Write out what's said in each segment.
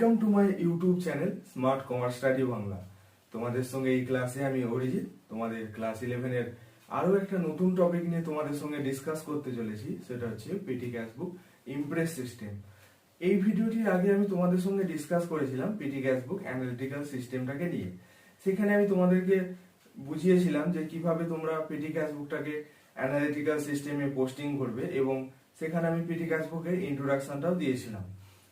Welcome to my YouTube channel smart commerce study Bangla. তোমাদের সঙ্গে এই ক্লাসে আমি অরিজিৎ তোমাদের ক্লাস 11 এর আরো একটা নতুন টপিক নিয়ে তোমাদের সঙ্গে ডিসকাস করতে চলেছি। সেটা হচ্ছে পিটি ক্যাশবুক ইমপ্রেস সিস্টেম। এই ভিডিওটির আগে আমি তোমাদের সঙ্গে ডিসকাস করেছিলাম পিটি ক্যাশবুক অ্যানালিটিক্যাল সিস্টেমটাকে নিয়ে। সেখানে আমি তোমাদেরকে বুঝিয়েছিলাম যে কিভাবে তোমরা পিটি ক্যাশবুকটাকে অ্যানালিটিক্যাল সিস্টেমে পোস্টিং করবে, এবং সেখানে আমি পিটি ক্যাশবুকের ইন্ট্রোডাকশনটাও দিয়েছিলাম।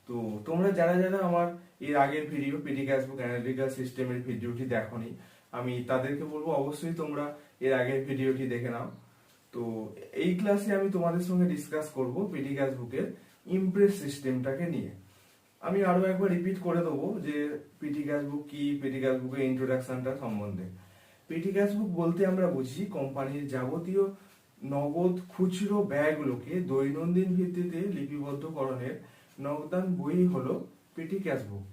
তো তোমরা যারা যারা আমার এর আগের ভিডিও পিটি ক্যাশবুক অ্যানালিটিক্যাল সিস্টেমের ভিডিওটি দেখোনি, আমি তাদেরকে বলবো অবশ্যই তোমরা এর আগের ভিডিওটি দেখে নাও। তো এই ক্লাসে আমি তোমাদের সঙ্গে ডিসকাস করব পিটি ক্যাশবুকের ইমপ্রেস সিস্টেমটাকে নিয়ে। আমি আরো একবার রিপিট করে দেবো যে পিটি ক্যাশবুক কি, পিটি ক্যাশবুকের ইন্ট্রোডাকশনটা সম্বন্ধে। পিটি ক্যাশবুক বলতে আমরা বুঝি কোম্পানির যাবতীয় নগদ খুচরো ব্যয়গুলোকে দৈনন্দিন ভিত্তিতে লিপিবদ্ধকরণের নগদান বই হলো পিটি ক্যাশবুক।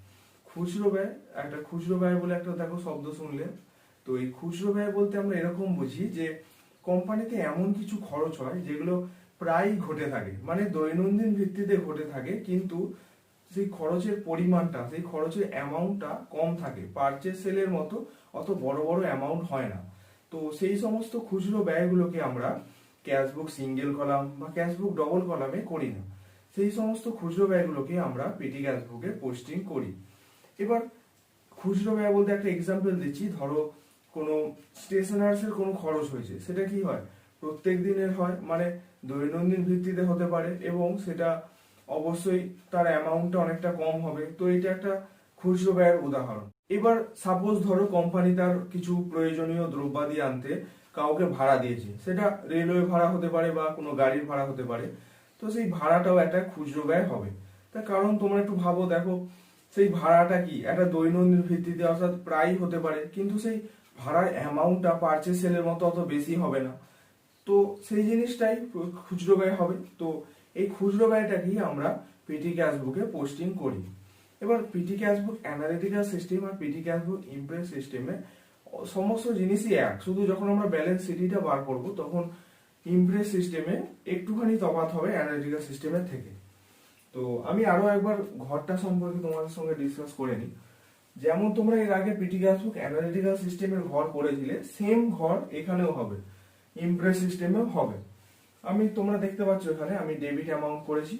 খুচরো ব্যয়, একটা খুচরো ব্যয় বলে একটা দেখো শব্দ শুনলে, তো এই খুচরো ব্যয় বলতে আমরা এরকম বুঝি যে কোম্পানিতে এমন কিছু খরচ হয় যেগুলো প্রায় ঘটে থাকে, মানে দৈনন্দিন ভিত্তিতে ঘটে থাকে, কিন্তু সেই খরচের পরিমাণটা, সেই খরচের অ্যামাউন্টটা কম থাকে, পারচেজ সেলের মতো অত বড় বড় অ্যামাউন্ট হয় না। তো সেই সমস্ত খুচরো ব্যয়গুলোকে আমরা ক্যাশবুক সিঙ্গেল কলাম বা ক্যাশবুক ডবল কলামে করি না। সেই সমস্ত খুচরো ব্যয়গুলোকে আমরা পিটি ক্যাশবুকে পোস্টিং করি। এবার খুচরো ব্যয় বলতে একটা এক্সাম্পল দিচ্ছি। ধরো কোনো স্টেশনার্সের কোনো খরচ হয়েছে, সেটা কি হয়, প্রত্যেক দিনের হয়, মানে দৈনন্দিন ভিত্তিতে হতে পারে, এবং সেটা অবশ্যই তার অ্যামাউন্টটা অনেকটা কম হবে। তো এটা একটা খুচরো ব্যয়ের উদাহরণ। এবার সাপোজ ধরো কোম্পানি তার কিছু প্রয়োজনীয় দ্রব্যাদি আনতে কাউকে ভাড়া দিয়েছে, সেটা রেলওয়ে ভাড়া হতে পারে বা কোনো গাড়ির ভাড়া হতে পারে। তো সেই ভাড়াটাও একটা খুচরো ব্যয় হবে। তার কারণ তোমরা একটু ভাবো, দেখো সেই ভাড়াটা কি একটা দৈনন্দিন ভিত্তিতে অর্থাৎ প্রায় হতে পারে, কিন্তু সেই ভাড়ার অ্যামাউন্টটা পারচেজ সেলের মতো অত বেশি হবে না। তো সেই জিনিসটাই খুচরো ব্যয় হবে। তো এই খুচরো ব্যয়টাকেই আমরা পিটি ক্যাশবুকে পোস্টিং করি। এবার পিটি ক্যাশবুক অ্যানালিটিক্যাল সিস্টেম আর পিটি ক্যাশবুক ইমপ্রেস সিস্টেমে সমস্ত জিনিসই এক, শুধু যখন আমরা ব্যালেন্স শিটটা বার করব তখন ইমপ্রেস সিস্টেমে একটুখানি তফাৎ হবে অ্যানালিটিক্যাল সিস্টেমের থেকে। তো আমি আরো একবার ঘরটা সম্পর্কে তোমাদের সঙ্গে ডিসকাস করে নিই। যেমন তোমরা এর আগে পিটি ক্যাশবুক অ্যানালিটিক্যাল সিস্টেমের ঘর করেছিলে, সেম ঘর এখানেও হবে, ইমপ্রেস সিস্টেমেও হবে। তোমরা দেখতে পাচ্ছ এখানে আমি ডেবিট অ্যামাউন্ট করেছি,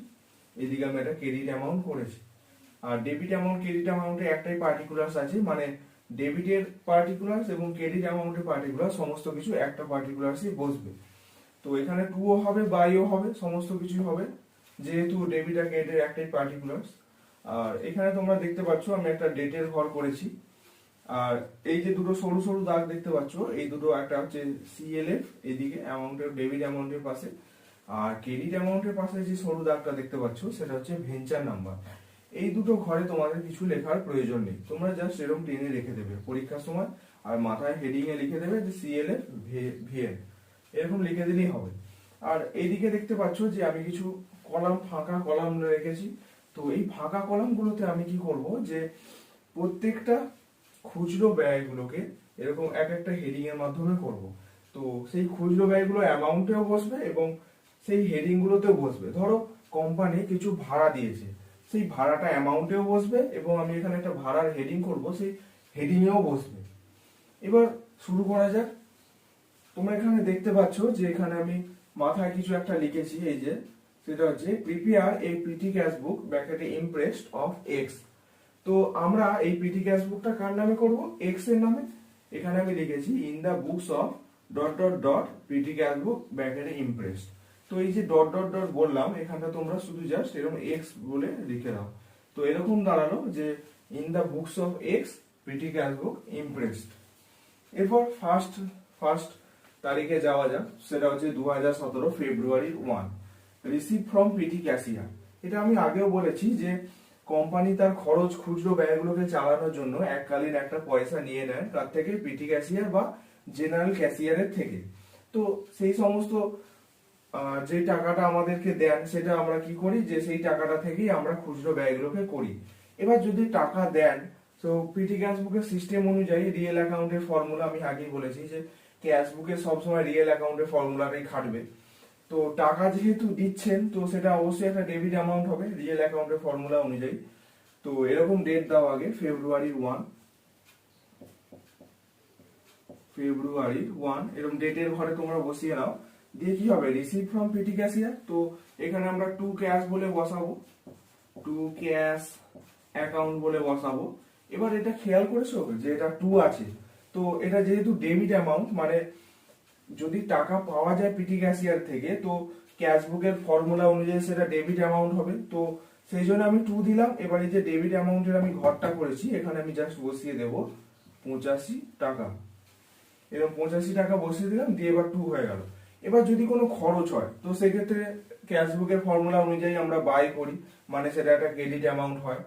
এদিকে আমি একটা ক্রেডিট অ্যামাউন্ট করেছি। আর ডেবিট অ্যামাউন্ট ক্রেডিট অ্যামাউন্টে একটাই পার্টিকুলার্স আছে, মানে ডেবিটের পার্টিকুলার্স এবং ক্রেডিট অ্যামাউন্টের পার্টিকুলার সমস্ত কিছু একটা পার্টিকুলার্সই বসবে। তো এখানে টুও হবে, বাইও হবে, সমস্ত কিছুই হবে, যেহেতু ডেবিট আর ক্রেডিটের একটাই পার্টিকুলার্স। আর এখানে তোমরা দেখতে পাচ্ছ আমি একটা ডেটের ঘর করেছি। আর এই যে দুটো সরু সরু দাগ দেখতে পাচ্ছ, এই দুটো একটা হচ্ছে সিএলএফ এদিকে অ্যামাউন্টের, ডেবিট অ্যামাউন্টের পাশে, আর ক্রেডিট অ্যামাউন্টের পাশে যে সরু দাগটা দেখতে পাচ্ছ সেটা হচ্ছে ভেঞ্চার নাম্বার। এই দুটো ঘরে তোমাদের কিছু লেখার প্রয়োজন নেই, তোমরা জাস্ট এরকম টেনে রেখে দেবে পরীক্ষার সময়, আর মাথায় হেডিং এ লিখে দেবে যে সিএলএফ ভিএন, এরকম লিখে দিলেই হবে। আর এইদিকে দেখতে পাচ্ছ যে আমি কিছু কলাম, ফাঁকা কলাম রেখেছি। তো এই ফাঁকা কলামগুলোতে আমি কি করব, যে প্রত্যেকটা খুচরো ব্যয়গুলোকে এরকম এক একটা হেডিং এর মাধ্যমে করব। তো সেই খুচরো ব্যয়গুলো অ্যামাউন্টেও বসবে এবং সেই হেডিং গুলোতেও বসবে। ধরো কোম্পানি কিছু ভাড়া দিয়েছে, সেই ভাড়াটা অ্যামাউন্টেও বসবে, এবং আমি এখানে একটা ভাড়ার হেডিং করব, সেই হেডিং এও বসবে। এবার শুরু করা যাক। তোমরা এখানে দেখতে পাচ্ছ যে এখানে আমি মাথায় কিছু একটা লিখেছি, এই যে সেটা হচ্ছে প্রিপেয়ার এ পিটি ক্যাশবুক ব্র্যাকেটে ইমপ্রেসড অফ এক্স। তো আমরা এই পিটি ক্যাশবুকটা কার নামে করব, এক্স এর নামে। এখানে আমি লিখেছি in the books of dot dot dot petty cashbook ব্র্যাকেটে ইমপ্রেসড। তো এই যে ডট ডট ডট বললাম, এখানটা তোমরা শুধু জাস্ট এরকম এক্স বলে লিখে দাও। তো এরকম দাঁড়ালো যে in the books of X petty cashbook impressed. এরপর ফার্স্ট তারিখে যাওয়া যাক, সেটা হচ্ছে 2017 February 1, receive from petty cashier. এটা আমি আগেও বলেছি যে কোম্পানি তার খরচ খুচরো ব্যয়গুলোকে চালানোর জন্য এককালীন একটা পয়সা নিয়ে নেয় কার থেকে, পিটি ক্যাশিয়ার বা জেনারেল ক্যাশিয়ারের থেকে। তো সেই সমস্ত যে টাকাটা আমাদেরকে দেন, সেটা আমরা কি করি, যে সেই টাকাটা থেকেই আমরা খুচরো ব্যয়গুলোকে করি। এবার যদি টাকা দেন, তো পিটি ক্যাশবুকের সিস্টেম অনুযায়ী রিয়েল অ্যাকাউন্টের ফর্মুলা আমি আগেই বলেছি যে ক্যাশবুকে সবসময় রিয়েল অ্যাকাউন্টের ফর্মুলাটাই খাটবে। তো টাকা যেহেতু দিচ্ছেন, তো সেটা অবশ্যই একটা ডেবিট অ্যামাউন্ট হবে রিয়েল অ্যাকাউন্টের ফর্মুলা অনুযায়ী। তো এরকম ডেট দাও আগে ফেব্রুয়ারির 1 এরকম ডেটের ঘরে তোমরা বসিয়ে নাও। দিয়ে কি হবে, রিসিভ ফ্রম পিটি ক্যাশিয়ার, তো এখানে আমরা টু ক্যাশ বলে বসাবো, টু ক্যাশ অ্যাকাউন্ট বলে বসাবো। এবার এটা খেয়াল করেছো যে এটা টু আছে, তো এটা যেহেতু ডেবিট অ্যামাউন্ট, মানে যদি টাকা পাওয়া যায় পিটি ক্যাশিয়ার থেকে, তো ক্যাশবুকের ফর্মুলা অনুযায়ী সেটা ডেবিট অ্যামাউন্ট হবে। তো সেই জন্য আমি টু দিলাম। এবার এই যে ডেবিট অ্যামাউন্টের আমি ঘরটা করেছি, এখানে আমি জাস্ট বসিয়ে দেব 85 টাকা। এরকম 85 টাকা বসিয়ে দিলাম, দিয়ে এবার টু হয়ে গেল। এবার যদি কোনো খরচ হয়, তো সেক্ষেত্রে ক্যাশবুকের ফর্মুলা অনুযায়ী আমরা বাই করি, মানে সেটা একটা ক্রেডিট অ্যামাউন্ট হয়।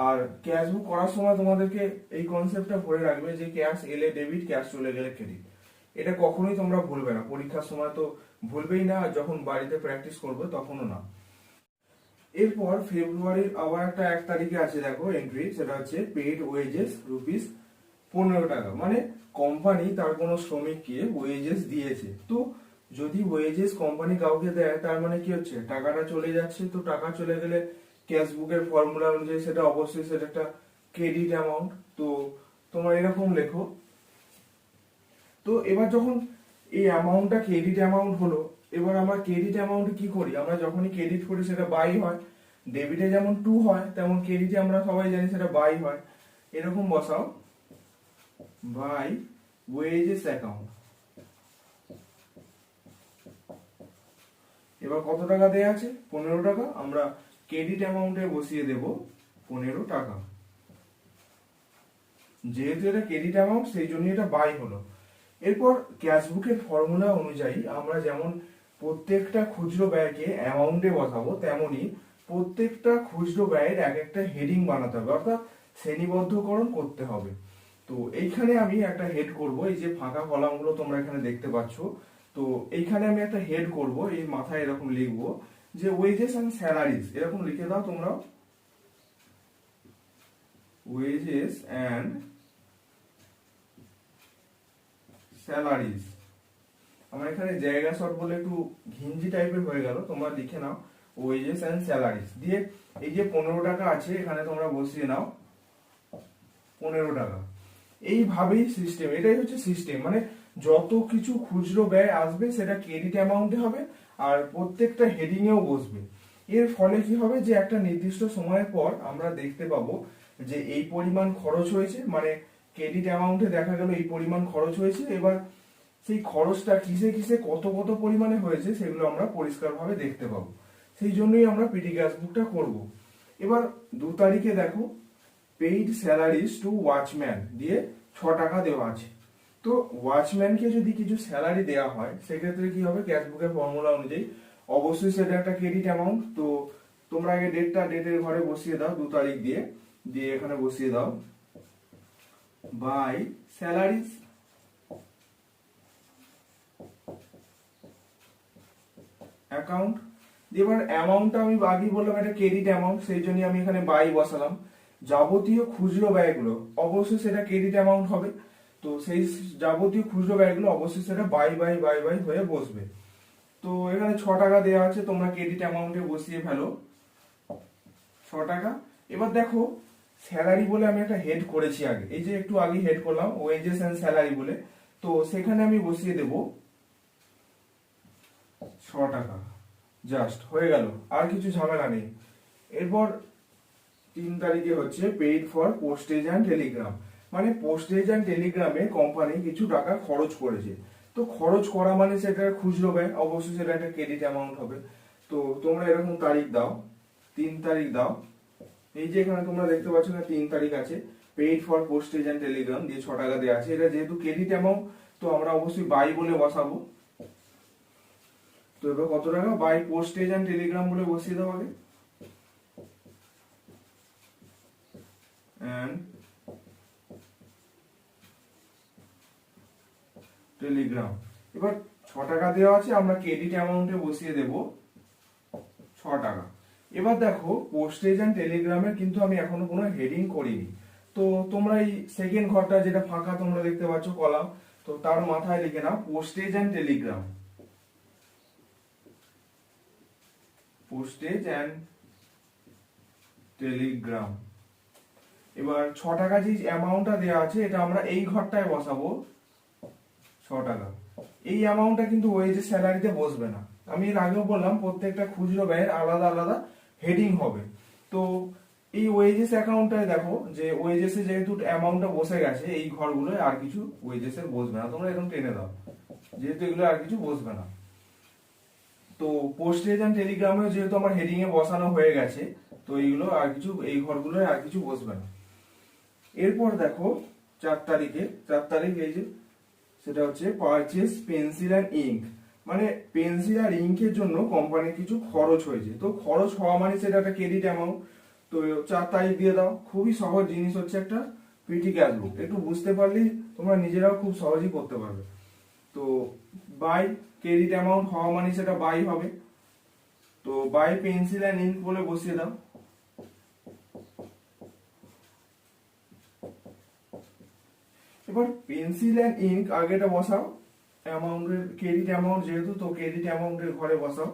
আর ক্যাশবুক করার সময় তোমাদেরকে এই কনসেপ্টটা পড়ে রাখবে যে ক্যাশ এলে ডেবিট, ক্যাশ চলে গেলে ক্রেডিট। এটা কখনোই তোমরা ভুলবে না, পরীক্ষার সময় তো ভুলবেই না, যখন বাড়িতে প্র্যাকটিস করবে তখনও না। এরপর ফেব্রুয়ারির আবার একটা 1 তারিখে আছে, দেখো এন্ট্রি, সেটা হচ্ছে পেইড ওয়েজেস ₹15, মানে কোম্পানি তার কোনো শ্রমিককে ওয়েজেস দিয়েছে। তো যদি ওয়েজেস কোম্পানি কাউকে দেয়, তার মানে কি হচ্ছে, টাকাটা চলে যাচ্ছে। তো টাকা চলে গেলে ক্যাশবুকের ফর্মুলা অনুযায়ী সেটা অবশ্যই সেটা একটা ক্রেডিট অ্যামাউন্ট। তো তোমরা এরকম লেখো। তো এবার যখন এই অ্যামাউন্টটা ক্রেডিট অ্যামাউন্ট হলো, এবার আমরা ক্রেডিট অ্যামাউন্ট কি করি, আমরা যখনই ক্রেডিট করি সেটা বাই হয়। ডেবিটে যেমন টু হয়, তেমন ক্রেডিটে আমরা সবাই জানি সেটা বাই হয়। এরকম বসাও, বাই ওয়েজেস অ্যাকাউন্ট। এবার কত টাকা দেয়া আছে, 15 টাকা, আমরা ক্রেডিট অ্যামাউন্টে বসিয়ে দেব 15 টাকা। যেহেতু এটা ক্রেডিট অ্যামাউন্ট, সেই জন্য এটা বাই হলো। এরপর ক্যাশবুকের ফর্মুলা অনুযায়ী আমরা যেমন প্রত্যেকটা খুচরো ব্যয়কে অ্যামাউন্টে বসাবো, তেমনি প্রত্যেকটা খুচরো ব্যয়ের এক একটা হেডিং বানাতে হবে, অর্থাৎ শ্রেণীবদ্ধকরণ করতে হবে। তো এইখানে আমি একটা হেড করব, এই যে ফাঁকা কলামগুলো তোমরা এখানে দেখতে পাচ্ছ, তো এইখানে আমি একটা হেড করব, এই মাথায় এরকম লিখবো যে ওয়েজেস এন্ড স্যালারিজ, এরকম লিখে দাও তোমরা, ওয়েজেস এন্ড স্যালারিজ। আমার এখানে জায়গা শর্ট বলে একটু ঘিঞ্জি টাইপের হয়ে গেল, তোমরা লিখে নাও ওয়েজেস এন্ড স্যালারিজ। দিয়ে এই যে 15 টাকা আছে, এখানে তোমরা বসিয়ে নাও 15 টাকা। এইভাবেই সিস্টেম, এটাই হচ্ছে সিস্টেম, মানে যত কিছু খুচরো ব্যয় আসবে সেটা ক্রেডিট অ্যামাউন্টে হবে, আর প্রত্যেকটা হেডিং এও বসবে। এর ফলে কি হবে, যে একটা নির্দিষ্ট সময়ের পর আমরা দেখতে পাবো যে এই পরিমাণ খরচ হয়েছে, মানে ক্রেডিট অ্যামাউন্টে দেখা গেল এই পরিমাণ খরচ হয়েছে। এবার সেই খরচটা কিসে কিসে কত কত পরিমাণে হয়েছে সেগুলো আমরা পরিষ্কারভাবে দেখতে পাবো। সেই জন্যই আমরা পিটি ক্যাশবুকটা করব। এবার 2 তারিখে দেখো, পেইড স্যালারিজ টু ওয়াচম্যান দিয়ে 6 টাকা দেওয়া আছে। তো ওয়াচম্যানকে যদি কিছু স্যালারি দেওয়া হয়, সেক্ষেত্রে কি হবে, ক্যাশবুকের ফর্মুলা অনুযায়ী অবশ্যই সেটা একটা ক্রেডিট অ্যামাউন্ট। তো তোমরা আগে ডেটের ঘরে বসিয়ে দাও 2 তারিখ দিয়ে, দিয়ে এখানে বসিয়ে দাও বাই স্যালারিজ। অ্যাকাউন্ট, এবার অ্যামাউন্টটা আমি আগেই বললাম এটা ক্রেডিট অ্যামাউন্ট, সেই জন্য আমি এখানে বাই বসালাম। যাবতীয় খুচরো ব্যয়গুলো অবশ্যই সেটা ক্রেডিট অ্যামাউন্ট হবে। তো সেই যাবতীয় খুচরো ব্যয়গুলো অবশ্যই সেটা বাই বাই বাই বাই হয়ে বসবে। তো এখানে 6 টাকা দেওয়া আছে, তোমরা ক্রেডিট অ্যামাউন্টে বসিয়ে ফেলো 6 টাকা। এবার দেখো স্যালারি বলে আমি একটা হেড করেছি আগে, এই যে একটু আগে হেড করলাম ওয়েজেস এন্ড স্যালারি বলে, তো সেখানে আমি বসিয়ে দেব 6 টাকা। জাস্ট হয়ে গেল, আর কিছু ঝামেলা নেই। এরপর 3 তারিখে হচ্ছে paid for postage and Telegram, মানে পোস্টেজ অ্যান্ড টেলিগ্রামে কোম্পানি কিছু টাকা খরচ করেছে। তো খরচ করা মানে সেটা খুচরো ব্যয়, অবশ্যই সেটা একটা ক্রেডিট অ্যামাউন্ট হবে। তো তোমরা এরকম তারিখ দাও, 3 তারিখ দাও। এই যে এখানে তোমরা দেখতে পাচ্ছ না 3 তারিখ আছে, paid for postage and Telegram দিয়ে 6 টাকা দেওয়া আছে। এটা যেহেতু ক্রেডিট অ্যামাউন্ট, তো আমরা অবশ্যই বাই বলে বসাবো। তো এবার কত টাকা, বাই পোস্টেজ অ্যান্ড টেলিগ্রাম বলে বসিয়ে দাও আগে, অ্যান্ড টেলিগ্রাম। এবার 6 টাকা দেওয়া আছে, আমরা ক্রেডিট অ্যামাউন্টে বসিয়ে দেব 6 টাকা। এবার দেখো পোস্টেজ অ্যান্ড টেলিগ্রামের কিন্তু আমি এখনো কোনো হেডিং করিনি। তো তোমরা এই সেকেন্ড ঘরটা যেটা ফাঁকা তোমরা দেখতে পাচ্ছ কলাম, তো তার মাথায় লিখে নাও postage and telegram, postage and telegram. এবার 6 টাকা যে অ্যামাউন্টটা দেওয়া আছে এটা আমরা এই ঘরটায় বসাবো 6 টাকা। এই অ্যামাউন্টটা কিন্তু ওয়েজের স্যালারিতে বসবে না। আমি এর আগেও বললাম প্রত্যেকটা খুচরো ব্যয়ের আলাদা আলাদা হেডিং হবে। তো এই ওয়েজেস অ্যাকাউন্টটায় দেখো যে ওয়েজেসে যেহেতু অ্যামাউন্টটা বসে গেছে এই ঘরগুলোয় আর কিছু ওয়েজেসের বসবে না, তোমরা এরকম টেনে দাও, যেহেতু এগুলো আর কিছু বসবে না। তো পোস্টেজ এন্ড টেলিগ্রামে যেহেতু আমার হেডিং এ বসানো হয়ে গেছে, তো এইগুলো আর কিছু, এই ঘরগুলোয় আর কিছু বসবে না। এরপর দেখো 4 তারিখে, 4 তারিখ এই যে সেটা হচ্ছে পারচেজ পেন্সিল অ্যান্ড ইঙ্ক, মানে পেন্সিল আর ইঙ্কের জন্য কোম্পানির কিছু খরচ হয়েছে। তো খরচ হওয়া মানে সেটা একটা ক্রেডিট অ্যামাউন্ট। তো 4 তারিখ দিয়ে দাও। খুবই সহজ জিনিস হচ্ছে একটা পিটি ক্যাশ বুক, একটু বুঝতে পারলেই তোমরা নিজেরাও খুব সহজেই করতে পারবে। তো বাই ক্রেডিট অ্যামাউন্ট হওয়া মানে সেটা বাই হবে। তো বাই পেন্সিল অ্যান্ড ইঙ্ক বলে বসিয়ে দাও। এবার পেন্সিল অ্যান্ড ইঙ্ক আগেটা বসাও, অ্যামাউন্টের ক্রেডিট অ্যামাউন্ট যেহেতু, তো ক্রেডিট অ্যামাউন্টের ঘরে বসাও।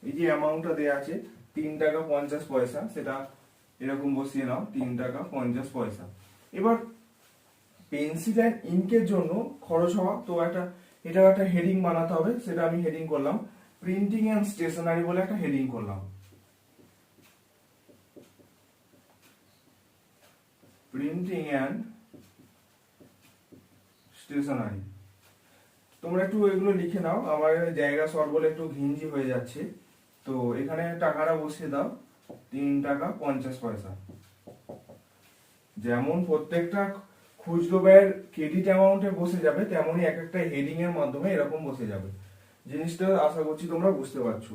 এই যে অ্যামাউন্টটা দেওয়া আছে 3 টাকা 50 পয়সা, সেটা এরকম বসিয়ে নাও 3 টাকা 50 পয়সা। এবার পেন্সিল অ্যান্ড ইঙ্কের জন্য খরচ হওয়া, তো এটাও একটা হেডিং বানাতে হবে, সেটা আমি হেডিং করলাম প্রিন্টিং অ্যান্ড স্টেশনারি বলে একটা হেডিং করলাম। Printing and stationery. তোমরা একটু এগুলো লিখে নাও, আমার জায়গা শর্ট বলে একটু ঘিঞ্জি হয়ে যাচ্ছে। তো এখানে টাকাটা বসিয়ে দাও 3 টাকা 50 পয়সা। যেমন প্রত্যেকটা খুচরো ব্যয়ের ক্রেডিট অ্যামাউন্টে বসে যাবে, তেমনই এক একটা হেডিং এর মাধ্যমে এরকম বসে যাবে। জিনিসটা আশা করছি তোমরা বুঝতে পারছো।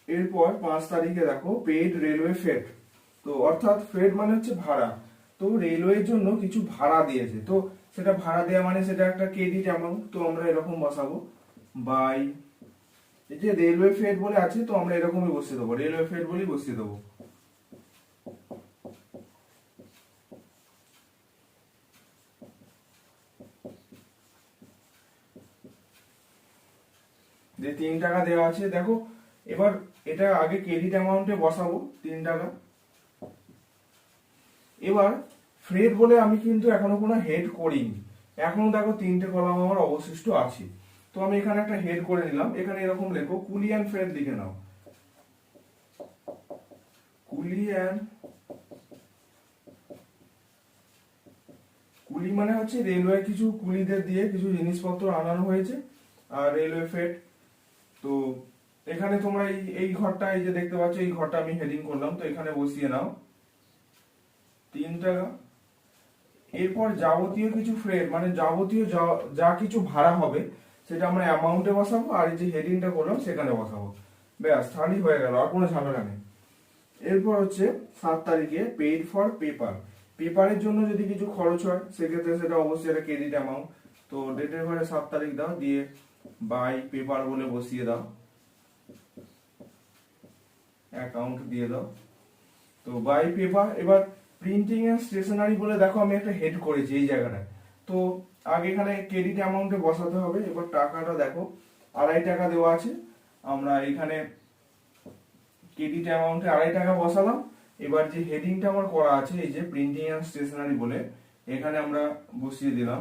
এরপর 5 তারিখে দেখো পেইড রেলওয়ে ফেয়ার। তো অর্থাৎ ফেয়ার মানে হচ্ছে ভাড়া। তো রেলওয়ের জন্য কিছু ভাড়া দিয়েছে, তো সেটা ভাড়া দেওয়া মানে সেটা একটা ক্রেডিট অ্যামাউন্ট। তো আমরা এরকম বসাবো বাই, এই যে রেলওয়ে ফেয়ার বলে আছে, তো আমরা এরকমই বসিয়ে দেবো, রেলওয়ে ফেয়ার বলেই বসিয়ে দেবো। যে 3 টাকা দেওয়া আছে দেখো। এবার এটা আগে ক্রেডিট অ্যামাউন্টে বসাবো 3 টাকা। এবার ফ্রেড বলে আমি কিন্তু এখনো কোনো হেড করিনি, এখনো দেখো 3টে কলাম আমার অবশিষ্ট আছে। তো আমি এখানে একটা হেড করে নিলাম, এখানে এরকম লেখো কুলি অ্যান্ড ফ্রেড লিখে নাও। কুলি অ্যান্ড, কুলি মানে হচ্ছে রেলওয়ে কিছু কুলিদের দিয়ে কিছু জিনিসপত্র আনানো হয়েছে, আর রেলওয়ে ফেড। তো এখানে তোমরা এই ঘরটা, এই যে দেখতে পাচ্ছ এই ঘরটা আমি হেডিং করলাম, তো এখানে বসিয়ে নাও 3 টাকা। এরপর যাবতীয় কিছু ফ্রেড মানে যাবতীয় যা কিছু ভাড়া হবে সেটা আমরা অ্যামাউন্টে বসাবো, আর এই যে হেডিংটা করলাম সেখানে বসাবো। ব্যাস, তাহলেই হয়ে গেল, আর কোনো ঝামেলা নেই। এরপর হচ্ছে 7 তারিখে পেইড ফর পেপার। পেপারের জন্য যদি কিছু খরচ হয় সেক্ষেত্রে সেটা অবশ্যই একটা ক্রেডিট অ্যামাউন্ট। তো ডেটের ঘরে 7 তারিখ দাও, দিয়ে বাই পেপার বলে বসিয়ে দাও, অ্যাকাউন্ট দিয়ে দাও। তো বাই পেপার। এবার প্রিন্টিং এন্ড স্টেশনারি বলে দেখো আমি একটা হেড করেছি এই জায়গাটায়। তো আগে এখানে ক্রেডিট অ্যামাউন্টে বসাতে হবে। এবার টাকাটা দেখো 2.5 টাকা দেওয়া আছে, আমরা এখানে ক্রেডিট অ্যামাউন্টে 2.5 টাকা বসালাম। এবার যে হেডিংটা আমার করা আছে এই যে প্রিন্টিং এন্ড স্টেশনারি বলে, এখানে আমরা বসিয়ে দিলাম,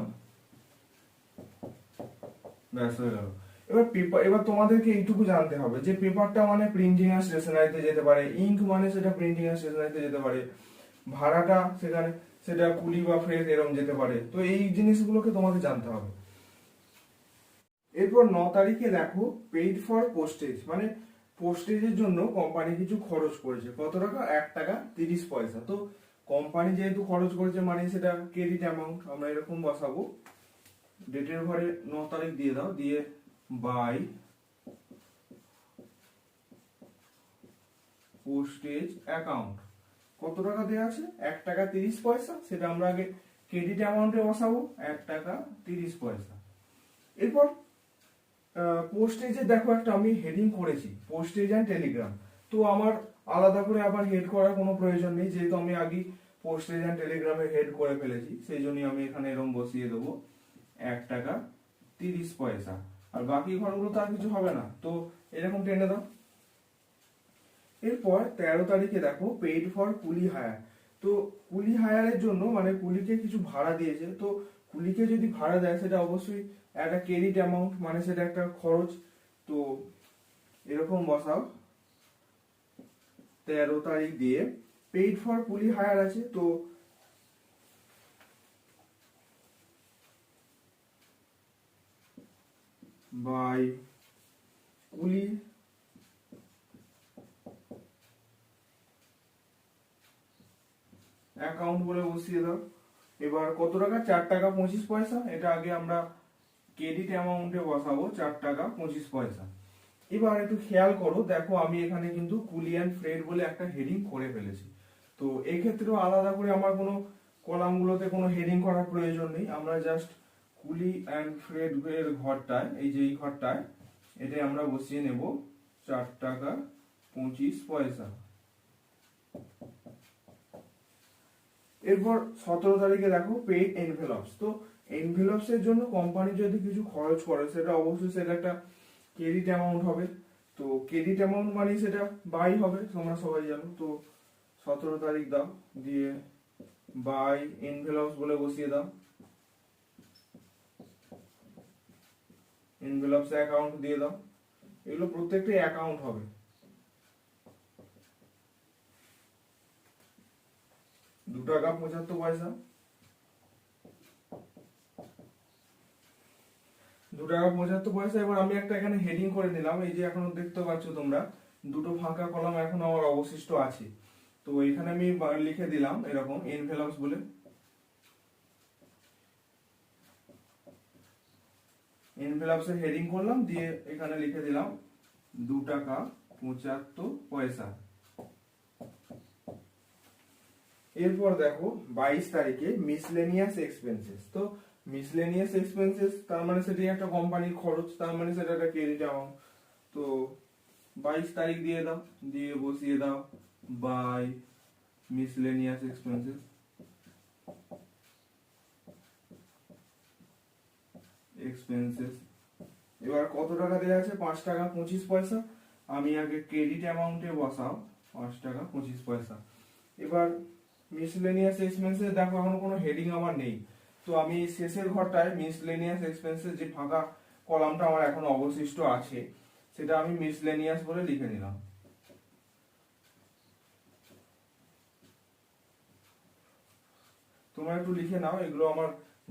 ব্যাস হয়ে গেল। এবার পেপার, এবার তোমাদেরকে এইটুকু জানতে হবে যে পেপারটা মানে প্রিন্টিং এন্ড স্টেশনারিতে যেতে পারে, ইঙ্ক মানে সেটা প্রিন্টিং এন্ড স্টেশনারিতে যেতে পারে, ভাড়াটা সেখানে সেটা কুলি বা ফ্রেড এরকম যেতে পারে। তো এই জিনিসগুলোকে তোমাকে জানতে হবে। এরপর 9 তারিখে দেখো পেইড ফর পোস্টেজ, মানে পোস্টেজের জন্য কোম্পানি কিছু খরচ করেছে। কত টাকা? 1 টাকা 30 পয়সা। তো কোম্পানি যেহেতু খরচ করেছে মানে সেটা ক্রেডিট অ্যামাউন্ট, আমরা এরকম বসাবো। ডেটের ঘরে 9 তারিখ দিয়ে দাও, দিয়ে বাই পোস্টেজ অ্যাকাউন্ট। কত টাকা দেওয়া আছে? 1 টাকা 30 পয়সা, সেটা আমরা আগে ক্রেডিট অ্যামাউন্টে বসাবো 1 টাকা 30 পয়সা। এরপর পোস্টেজে দেখো একটা আমি হেডিং করেছি পোস্টেজ অ্যান্ড টেলিগ্রাম। তো আমার আলাদা করে আবার হেড করার কোনো প্রয়োজন নেই, যেহেতু আমি আগে পোস্টেজ অ্যান্ড টেলিগ্রামে হেড করে ফেলেছি, সেই জন্যই আমি এখানে এরকম বসিয়ে দেবো 1 টাকা 30 পয়সা। আর বাকি ঘরগুলো তো আর কিছু হবে না, তো এরকম টেনে দাও। এরপর 13 তারিখে দেখো পেইড ফর কুলি হায়ার। তো কুলি হায়ারের জন্য মানে কুলিকে কিছু ভাড়া দিয়েছে, তো কুলিকে যদি ভাড়া দেয় সেটা অবশ্যই একটা ক্রেডিট অ্যামাউন্ট, মানে সেটা একটা খরচ। তো এরকম বসাও 13 তারিখ দিয়ে পেইড ফর কুলি হায়ার আছে, তো বাই কুলি অ্যাকাউন্ট বলে বসিয়ে দাও। এবার কত টাকা, 4 টাকা 25 পয়সা, এটা আগে আমরা ক্রেডিট অ্যামাউন্টে বসাবো 4 টাকা 25 পয়সা। এবার একটু খেয়াল করো, দেখো আমি এখানে কিন্তু কুলি অ্যান্ড ফ্রেড বলে একটা হেডিং করে ফেলেছি। তো এই ক্ষেত্রেও আলাদা করে আমার কোনো কলামগুলোতে কোনো হেডিং করার প্রয়োজন নেই, আমরা জাস্ট কুলি অ্যান্ড ফ্রেড এর ঘরটায়, এই যে এই ঘরটায় এটাই আমরা বসিয়ে নেব 4 টাকা 25 পয়সা। এরপর 17 তারিখে দেখো পেইড এনভেলপস। তো এনভেলপস এর জন্য কোম্পানি যদি কিছু খরচ করে সেটা অবশ্যই সেটা একটা ক্রেডিট অ্যামাউন্ট হবে। তো ক্রেডিট অ্যামাউন্ট মানে সেটা বাই হবে, তোমরা সবাই জানো। তো 17 তারিখ দাও, দিয়ে বাই এনভেলপস বলে বসিয়ে দাও, এনভেলপস অ্যাকাউন্ট দিয়ে দাও। এগুলো প্রত্যেকটাই অ্যাকাউন্ট হবে। 2 টাকা 75 পয়সা, 2 টাকা 75 পয়সা। এবার আমি একটা এখানে হেডিং করে নিলাম, এই যে এখনো দেখতে পাচ্ছ তোমরা দুটো ফাঁকা কলাম এখন আমার অবশিষ্ট আছে। তো এখানে আমি লিখে দিলাম এরকম এনভেলপস বলে, এনভেলপস এর হেডিং করলাম, দিয়ে এখানে লিখে দিলাম 2 টাকা 75 পয়সা। এরপর দেখো 22 তারিখে মিসলেনিয়াস এক্সপেন্সেস। তো মিসলেনিয়াস এক্সপেন্সেস তার মানে সেটি একটা কোম্পানির খরচ, তার মানে সেটা একটা ক্রেডিট অ্যামাউন্ট। তো 22 তারিখ দিয়ে দাও, দিয়ে বসিয়ে দাও বাই মিসলেনিয়াস এক্সপেন্সেস, এক্সপেন্সেস। এবার কত টাকা দেওয়া আছে, 5 টাকা 25 পয়সা। আমি আগে ক্রেডিট অ্যামাউন্টে বসাও 5 টাকা 25 পয়সা। এবার মিসলেনিয়াস এক্সপেন্সেস দেখো এখন কোনো হেডিং আমার নেই, তো আমি শেষের ঘরটায় মিসলেনিয়াস এক্সপেন্সেস যে ফাঁকা কলামটা আমার এখন অবশিষ্ট আছে সেটা আমি মিসলেনিয়াস বলে লিখে নিলাম। তোমরা একটু লিখে নাও, এগুলো আমার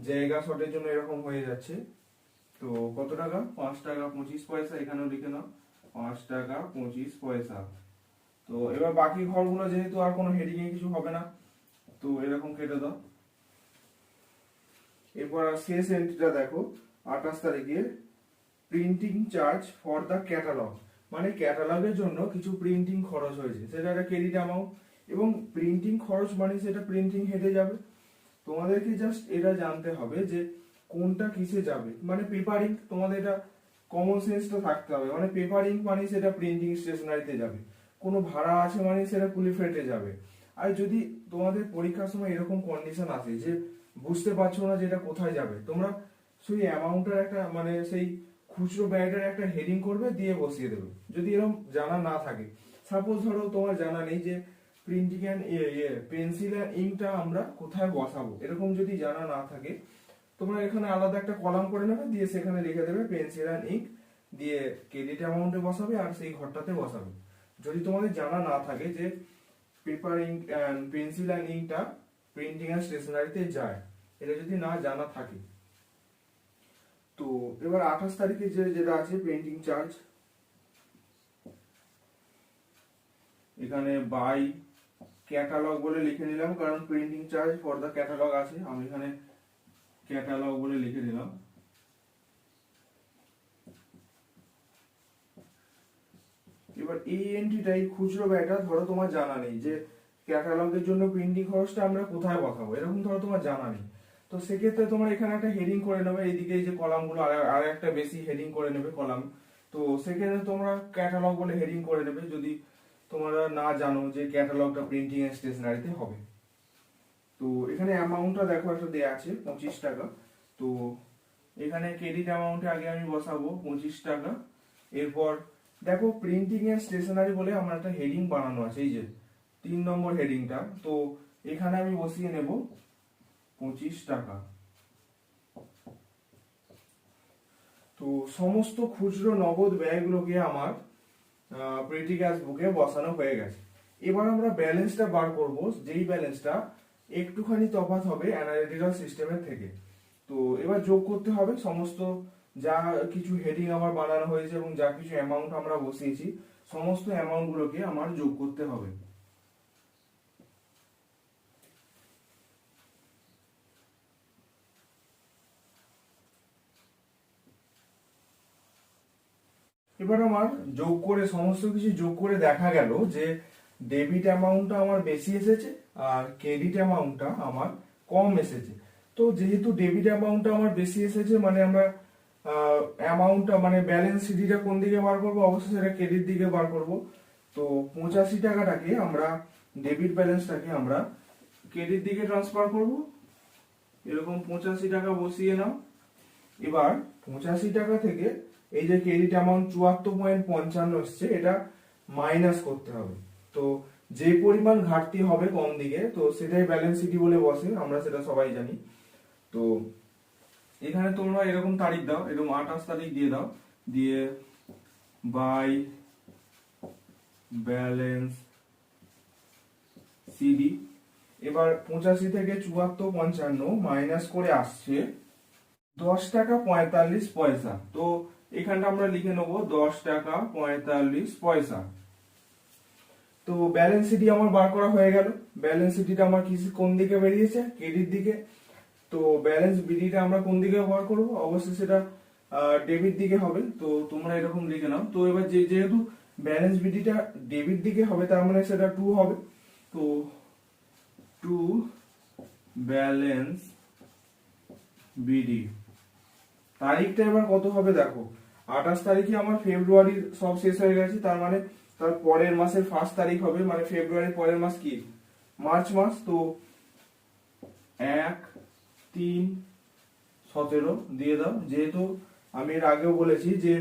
জায়গা শর্টের জন্য এরকম হয়ে যাচ্ছে। তো কত টাকা, 5 টাকা 25 পয়সা, এখানেও লিখে নাও 5 টাকা 25 পয়সা। তো এবার বাকি ঘরগুলো যেহেতু আর কোনো হেডিং এ কিছু হবে না, তো এরকম কেটে দাও। এরপর শেষ এন্ট্রিটা দেখো 28 তারিখে printing charge for the catalogue, মানে ক্যাটালগের জন্য কিছু প্রিন্টিং খরচ হয়েছে, সেটা একটা ক্রেডিট অ্যামাউন্ট। এবং প্রিন্টিং খরচ মানে সেটা প্রিন্টিং হেডে যাবে। তোমাদেরকে জাস্ট এটা জানতে হবে যে কোনটা কিসে যাবে, মানে পেপার ইঙ্ক, তোমাদের এটা কমন সেন্সটা থাকতে হবে। মানে পেপার ইঙ্ক মানে সেটা প্রিন্টিং স্টেশনারিতে যাবে, কোনো ভাড়া আছে মানে সেটা কুলিফ্রেটে যাবে। আর যদি তোমাদের পরীক্ষার সময় এরকম কন্ডিশন আসে যে বুঝতে পারছো না যে এটা কোথায় যাবে, তোমরা সেই অ্যামাউন্টের একটা মানে সেই খুচরো ব্যয়টার একটা হেডিং করবে, দিয়ে বসিয়ে দেবে। যদি এরকম জানা না থাকে, সাপোজ ধরো তোমার জানা নেই যে প্রিন্টিং অ্যান্ড পেন্সিল অ্যান্ড ইঙ্কটা আমরা কোথায় বসাবো, এরকম যদি জানা না থাকে, তোমরা এখানে আলাদা একটা কলাম করে নেবে, দিয়ে সেখানে লিখে দেবে পেন্সিল অ্যান্ড ইঙ্ক, দিয়ে ক্রেডিট অ্যামাউন্টে বসাবে আর সেই ঘরটাতে বসাবে। যদি তোমাদের জানা না থাকে যে paper ink and pencil and ইঙ্কটা প্রিন্টিং অ্যান্ড স্টেশনারিতে যায়, এটা যদি না জানা থাকে। তো এবার 28 তারিখে যেটা আছে প্রিন্টিং চার্জ, এখানে বাই ক্যাটালগ বলে লিখে নিলাম, কারণ printing charge for the catalogue আছে, আমি এখানে ক্যাটালগ বলে লিখে নিলাম। এবার এই এন্ট্রিটাই খুচরো ব্যয়টা ধরো তোমার জানা নেই যে ক্যাটালগের জন্য প্রিন্টিং খরচটা আমরা কোথায় বসাবো, এরকম ধরো তোমার জানা নেই। তো সেক্ষেত্রে তোমার এখানে একটা হেডিং করে নেবে, এইদিকে এই যে কলামগুলো আর একটা বেশি হেডিং করে নেবে কলাম। তো সেক্ষেত্রে তোমরা ক্যাটালগ বলে হেডিং করে নেবে, যদি তোমরা না জানো যে ক্যাটালগটা প্রিন্টিং এন্ড স্টেশনারিতে হবে। তো এখানে অ্যামাউন্টটা দেখো একটা দেয়া আছে 25 টাকা। তো এখানে ক্রেডিট অ্যামাউন্টে আগে আমি বসাবো 25 টাকা। এরপর দেখো প্রিন্টিং এন্ড স্টেশনারি বলে আমার একটা হেডিং বানানো আছে, এই যে 3 নম্বর হেডিংটা। তো এখানে আমি বসিয়ে নেব 25 টাকা। তো সমস্ত খুচরো নগদ ব্যয়গুলোকে আমার পেটি ক্যাশ বুকে বসানো হয়ে গেছে। এবার আমরা ব্যালেন্সটা বার করব, যেই ব্যালেন্সটা একটুখানি তফাৎ হবে অ্যানালিটিক্যাল সিস্টেমের থেকে। তো এবার যোগ করতে হবে সমস্ত যা কিছু হেডিং আমার বানানো হয়েছে এবং যা কিছু অ্যামাউন্ট আমরা বসিয়েছি সমস্ত অ্যামাউন্ট গুলোকে আমার যোগ করতে হবে। এবার আমার যোগ করে সমস্ত কিছু যোগ করে দেখা গেল যে ডেবিট অ্যামাউন্টটা আমার বেশি এসেছে আর ক্রেডিট অ্যামাউন্টটা আমার কম এসেছে। তো যেহেতু ডেবিট অ্যামাউন্টটা আমার বেশি এসেছে মানে আমরা অ্যামাউন্টটা মানে ব্যালেন্স সিডিটা কোন দিকে বার করবো, অবশ্যই সেটা ক্রেডিট দিকে বার করব। তো 85 টাকাটাকে আমরা ডেবিট ব্যালেন্সটাকে আমরা ক্রেডিট দিকে ট্রান্সফার করব। এরকম 85 টাকা বসিয়ে নাও। এবার 85 টাকা থেকে এই যে ক্রেডিট অ্যামাউন্ট 74.55 এসছে এটা মাইনাস করতে হবে। তো যে পরিমাণ ঘাটতি হবে কম দিকে তো সেটাই ব্যালেন্স শিট বলে বসে, আমরা সেটা সবাই জানি। তো এখানে তোমরা এরকম তারিখ দাও, এরকম 28 তারিখ দিয়ে দাও, দিয়ে বাই ব্যালেন্স সিডি। এবার 85 থেকে 74.55 মাইনাস করে আসছে 10 টাকা 45 পয়সা। তো এখানটা আমরা লিখে নেব 10 টাকা 45 পয়সা। তো ব্যালেন্স সিটি আমার বার করা হয়ে গেল। ব্যালেন্স সিটিটা আমার কোন দিকে বেরিয়েছে, ক্রেডিট দিকে। তো ব্যালেন্স বিডিটা আমরা কোন দিকে বার করব, অবশ্যই সেটা ডেবিট দিকে হবে। তো তোমরা এরকম লিখে নাও। তো এবার যেহেতু ব্যালেন্স বিডিটা ডেবিট দিকে হবে তার মানে সেটা 2 হবে। তো 2 ব্যালেন্স বিডি। তারিখটা এবার কত হবে দেখো, 28 তারিখে আমার ফেব্রুয়ারির সব শেষ হয়ে গেছে, তার মানে তার পরের মাসের 1 তারিখ হবে, মানে ফেব্রুয়ারির পরের মাস কি মার্চ মাস। তো 1/3/17 দিয়ে দাও। যেহেতু আমি এর আগেও বলেছি যে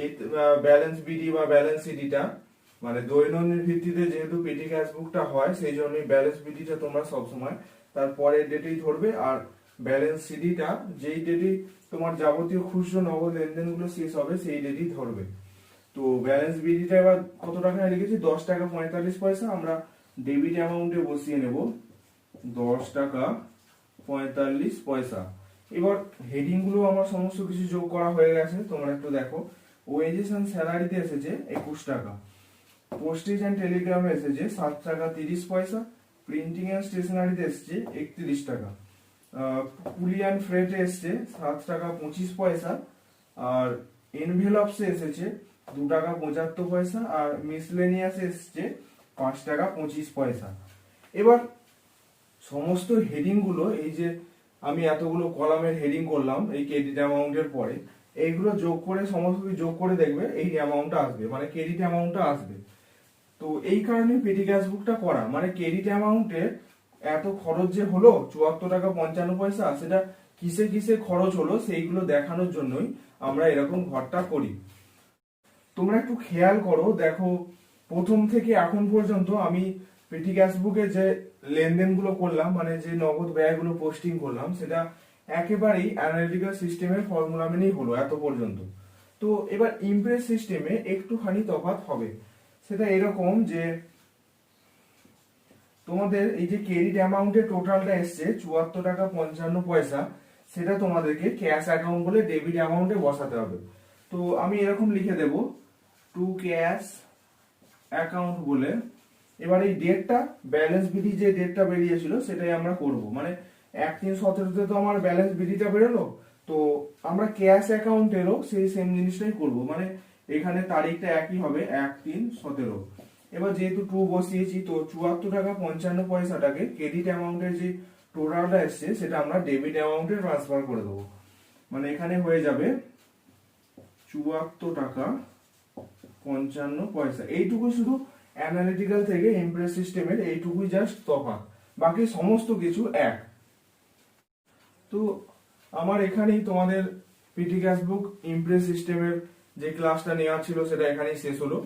এই ব্যালেন্স বিডি বা ব্যালেন্স সিডিটা মানে দৈনন্দিন ভিত্তিতে যেহেতু পেটি ক্যাশ বুকটা হয় সেই জন্যই ব্যালেন্স বিডিটা তোমরা সবসময় তার পরের ডেটেই ধরবে, আর ব্যালেন্স সিডিটা যেই ডেটে তোমার যাবতীয় খুচরো নগদ লেনদেনগুলো শেষ হবে সেই ডেটই ধরবে। তো ব্যালেন্স বিডিটা এবার কত টাকায় লিখেছি, 10 টাকা 45 পয়সা। আমরা ডেবিট অ্যামাউন্টে বসিয়ে নেব 10 টাকা 45 পয়সা। এবার হেডিং গুলো আমার সমস্ত কিছু যোগ করা হয়ে গেছে, তোমরা একটু দেখো। ওয়েজেস এন্ড স্যালারিতে এসেছে 21 টাকা, পোস্টেজ এন্ড টেলিগ্রামে এসেছে 7 টাকা 30 পয়সা, প্রিন্টিং এন্ড স্টেশনারিতে এসেছে 31 টাকা, কুলি এন্ড ফ্রেটে এসেছে 7 টাকা 25 পয়সা, আর এনভেলপসে এসেছে 2 টাকা 75 পয়সা, আর মিসলেনিয়াসে এসেছে 5 টাকা 25 পয়সা। এবার সমস্ত হেডিং গুলো এই যে আমি এতগুলো কলামের হেডিং করলাম এই ক্রেডিট অ্যামাউন্টের পরে, এইগুলো যোগ করে সমস্ত যোগ করে দেখবে এই অ্যামাউন্টটা আসবে, মানে ক্রেডিট অ্যামাউন্টটা আসবে। তো এই কারণে পেটি ক্যাশ বুকটা করা, মানে ক্রেডিট অ্যামাউন্টে এত খরচ যে হলো 74 টাকা 55 পয়সা, সেটা কিসে কিসে খরচ হলো সেইগুলো দেখানোর জন্যই আমরা এরকম ঘরটা করি। তোমরা একটু খেয়াল করো, দেখো প্রথম থেকে এখন পর্যন্ত আমি পেটি ক্যাশ বুকে যে লেনদেনগুলো করলাম মানে যে নগদ ব্যয়গুলো পোস্টিং করলাম সেটা একেবারেই অ্যানালিটিক্যাল সিস্টেমের ফর্মুলা মেনেই হলো এত পর্যন্ত। তো এবার ইমপ্রেস সিস্টেমে একটুখানি তফাৎ হবে, সেটা এরকম যে তোমাদের এই যে ক্রেডিট অ্যামাউন্টের টোটালটা এসছে 74 টাকা 55 পয়সা, সেটা তোমাদেরকে ক্যাশ অ্যাকাউন্ট বলে ডেবিট অ্যামাউন্টে বসাতে হবে। তো আমি এরকম লিখে দেব টু ক্যাশ অ্যাকাউন্ট বলে। এবার এই ডেটটা ব্যালেন্স বিডি যে ডেটটা বেরিয়েছিল সেটাই আমরা করব, মানে 1/3/17 তো আমার ব্যালেন্স বিডিটা বেরোলো, তো আমরা ক্যাশ অ্যাকাউন্টেরও সেই সেম জিনিসটাই করব, মানে এখানে তারিখটা একই হবে 1/3/17। এবার যেহেতু 2 বসিয়েছি তো 74 টাকা 55 পয়সাটাকে ক্রেডিট অ্যামাউন্টের যে টোটালটা এসছে সেটা আমরা ডেবিট অ্যামাউন্টে ট্রান্সফার করে দেবো, মানে এখানে হয়ে যাবে 74 টাকা 55 পয়সা। এইটুকু শুধু অ্যানালিটিক্যাল থেকে ইমপ্রেস সিস্টেমের এইটুকুই জাস্ট তফাৎ, বাকি সমস্ত কিছু এক। তো আমার এখানেই তোমাদের পিটি ক্যাশ বুক ইমপ্রেস সিস্টেমের যে ক্লাসটা নেওয়া ছিল সেটা এখানেই শেষ হলো।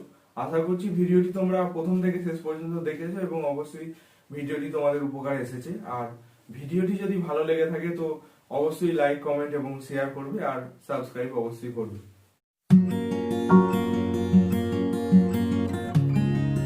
আশা করছি ভিডিওটি তোমরা প্রথম থেকে শেষ পর্যন্ত দেখেছো এবং অবশ্যই ভিডিওটি তোমাদের উপকার এসেছে। আর ভিডিওটি যদি ভালো লেগে থাকে তো অবশ্যই লাইক, কমেন্ট এবং শেয়ার করবে, আর সাবস্ক্রাইব অবশ্যই করবে।